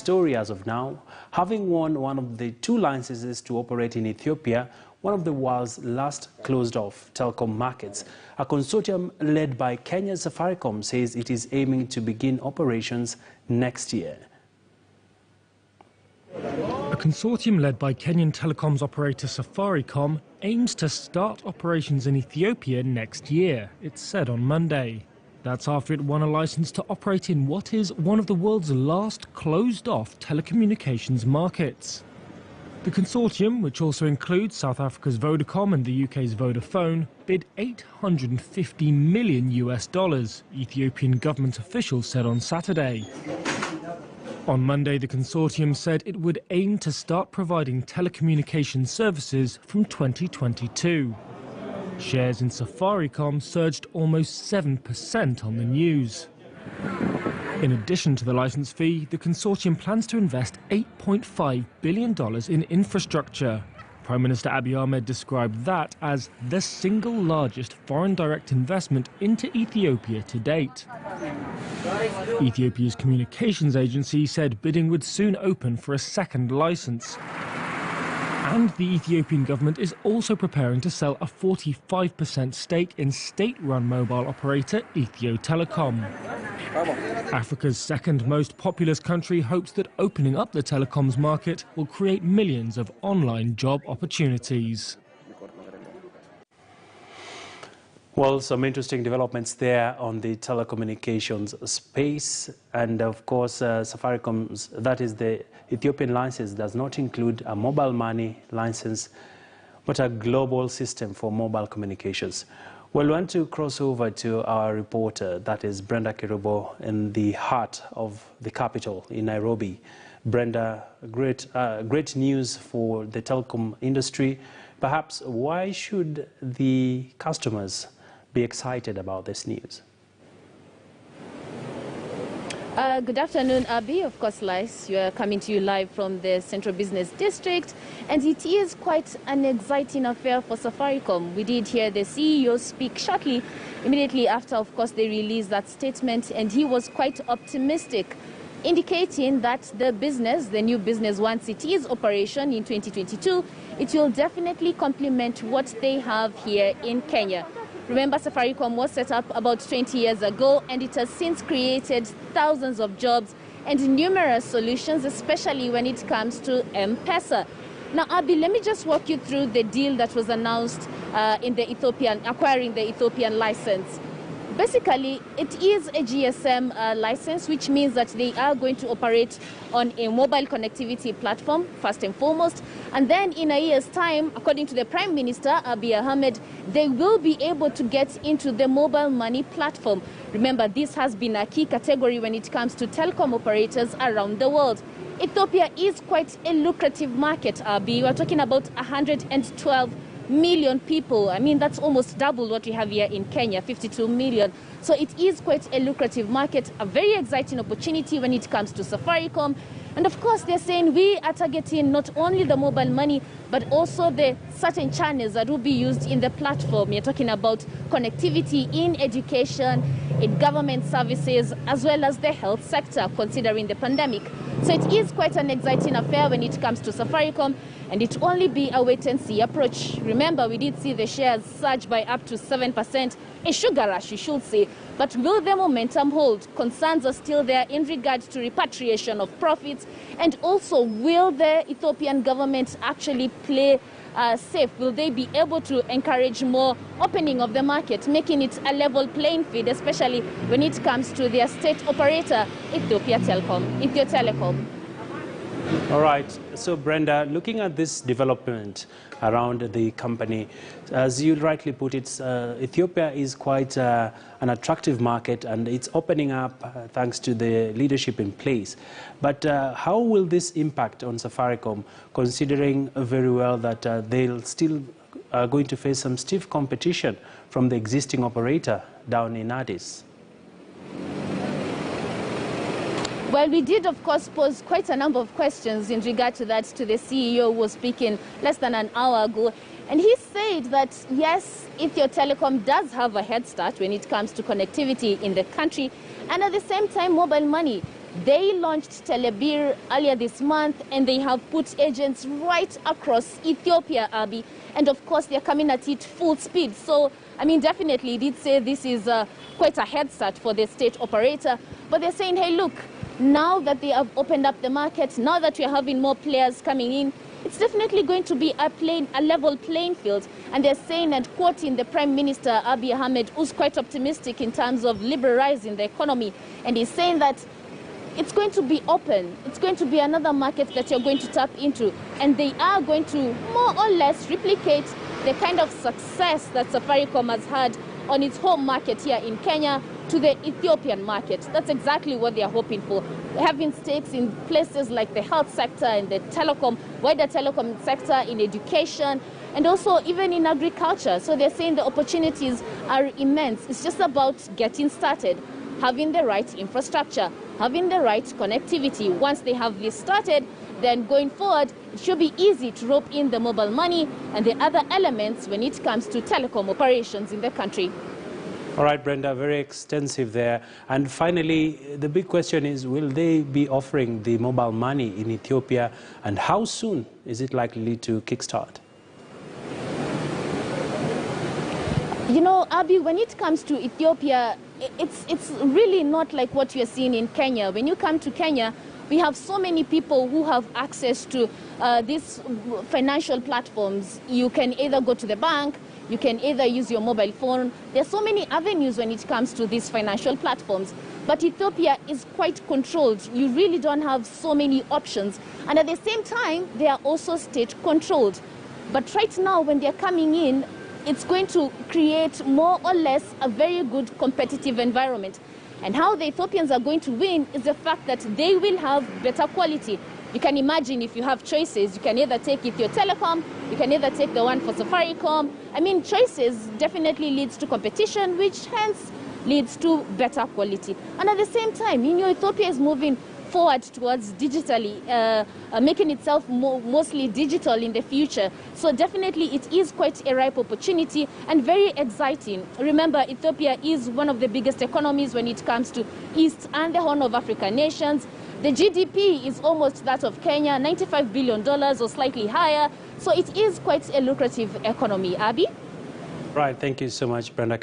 story as of now. Having won one of the 2 licenses to operate in Ethiopia, one of the world's last closed-off telecom markets, a consortium led by Kenya's Safaricom says it is aiming to begin operations next year. A consortium led by Kenyan telecoms operator Safaricom aims to start operations in Ethiopia next year, it said on Monday. That's after it won a license to operate in what is one of the world's last closed-off telecommunications markets. The consortium, which also includes South Africa's Vodacom and the UK's Vodafone, bid $850 million, Ethiopian government officials said on Saturday. On Monday, the consortium said it would aim to start providing telecommunications services from 2022. Shares in Safaricom surged almost 7% on the news. In addition to the license fee, the consortium plans to invest $8.5 billion in infrastructure. Prime Minister Abiy Ahmed described that as the single largest foreign direct investment into Ethiopia to date. Ethiopia's communications agency said bidding would soon open for a second license. And the Ethiopian government is also preparing to sell a 45% stake in state-run mobile operator Ethio Telecom. Africa's second most populous country hopes that opening up the telecoms market will create millions of online job opportunities. Well, some interesting developments there on the telecommunications space. And of course, Safaricom's, that is the Ethiopian license, does not include a mobile money license, but a global system for mobile communications. Well, we want to cross over to our reporter, that is Brenda Kirubo, in the heart of the capital in Nairobi. Brenda, great news for the telecom industry. Perhaps why should the customers be excited about this news? Good afternoon, Abby. Of course, Lice, we are coming to you live from the Central Business District, and it is quite an exciting affair for Safaricom. We did hear the CEO speak shortly, immediately after, of course, they released that statement, and he was quite optimistic, indicating that the business, the new business, once it is operation in 2022, it will definitely complement what they have here in Kenya. Remember, Safaricom was set up about 20 years ago, and it has since created thousands of jobs and numerous solutions, especially when it comes to M-Pesa. Now, Abby, let me just walk you through the deal that was announced in the acquiring the Ethiopian license. Basically, it is a GSM license, which means that they are going to operate on a mobile connectivity platform, first and foremost. And then in a year's time, according to the Prime Minister, Abiy Ahmed, they will be able to get into the mobile money platform. Remember, this has been a key category when it comes to telecom operators around the world. Ethiopia is quite a lucrative market, Abiy. We're talking about 112 million people. I mean, that's almost double what we have here in Kenya, 52 million. So it is quite a lucrative market, a very exciting opportunity when it comes to Safaricom. And of course, they're saying we are targeting not only the mobile money, but also the certain channels that will be used in the platform. You're talking about connectivity in education, in government services, as well as the health sector, considering the pandemic. So it is quite an exciting affair when it comes to Safaricom, and it will only be a wait-and-see approach. Remember, we did see the shares surge by up to 7%, a sugar rush, you should say. But will the momentum hold? Concerns are still there in regard to repatriation of profits, and also will the Ethiopian government actually play safe? Will they be able to encourage more opening of the market, making it a level playing field, especially when it comes to their state operator, Ethio Telecom? All right. So, Brenda, looking at this development around the company, as you rightly put it, Ethiopia is quite an attractive market, and it's opening up thanks to the leadership in place. But how will this impact on Safaricom, considering very well that they'll still going to face some stiff competition from the existing operator down in Addis? Well, we did, of course, pose quite a number of questions in regard to that to the CEO who was speaking less than an hour ago. And he said that, yes, Ethio Telecom does have a head start when it comes to connectivity in the country. And at the same time, mobile money. They launched Telebir earlier this month, and they have put agents right across Ethiopia, Abi. And of course, they're coming at it full speed. So, I mean, definitely did say this is quite a head start for the state operator. But they're saying, hey, look, now that they have opened up the market, now that we're having more players coming in, it's definitely going to be a level playing field. And they're saying, and quoting the Prime Minister, Abiy Ahmed, who's quite optimistic in terms of liberalizing the economy. And he's saying that it's going to be open. It's going to be another market that you're going to tap into. And they are going to more or less replicate the kind of success that Safaricom has had on its home market here in Kenya to the Ethiopian market. That's exactly what they are hoping for. Having stakes in places like the health sector and the wider telecom sector, in education, and also even in agriculture. So they're saying the opportunities are immense. It's just about getting started, having the right infrastructure, having the right connectivity. Once they have this started, then going forward, it should be easy to rope in the mobile money and the other elements when it comes to telecom operations in the country. All right, Brenda, very extensive there. And finally, the big question is, will they be offering the mobile money in Ethiopia, and how soon is it likely to kickstart? You know, Abi, when it comes to Ethiopia, it's really not like what you're seeing in Kenya. When you come to Kenya, we have so many people who have access to these financial platforms. You can either go to the bank, you can either use your mobile phone. There are so many avenues when it comes to these financial platforms. But Ethiopia is quite controlled. You really don't have so many options. And at the same time, they are also state controlled. But right now, when they're coming in, it's going to create more or less a very good competitive environment. And how the Ethiopians are going to win is the fact that they will have better quality. You can imagine if you have choices, you can either take Ethio Telecom, you can either take the one for Safaricom. I mean, choices definitely leads to competition, which hence leads to better quality. And at the same time, you know, Ethiopia is moving forward towards digitally, making itself mostly digital in the future. So definitely it is quite a ripe opportunity and very exciting. Remember, Ethiopia is one of the biggest economies when it comes to East and the Horn of Africa nations. The GDP is almost that of Kenya, $95 billion or slightly higher. So it is quite a lucrative economy. Abi? Right, thank you so much, Brenda.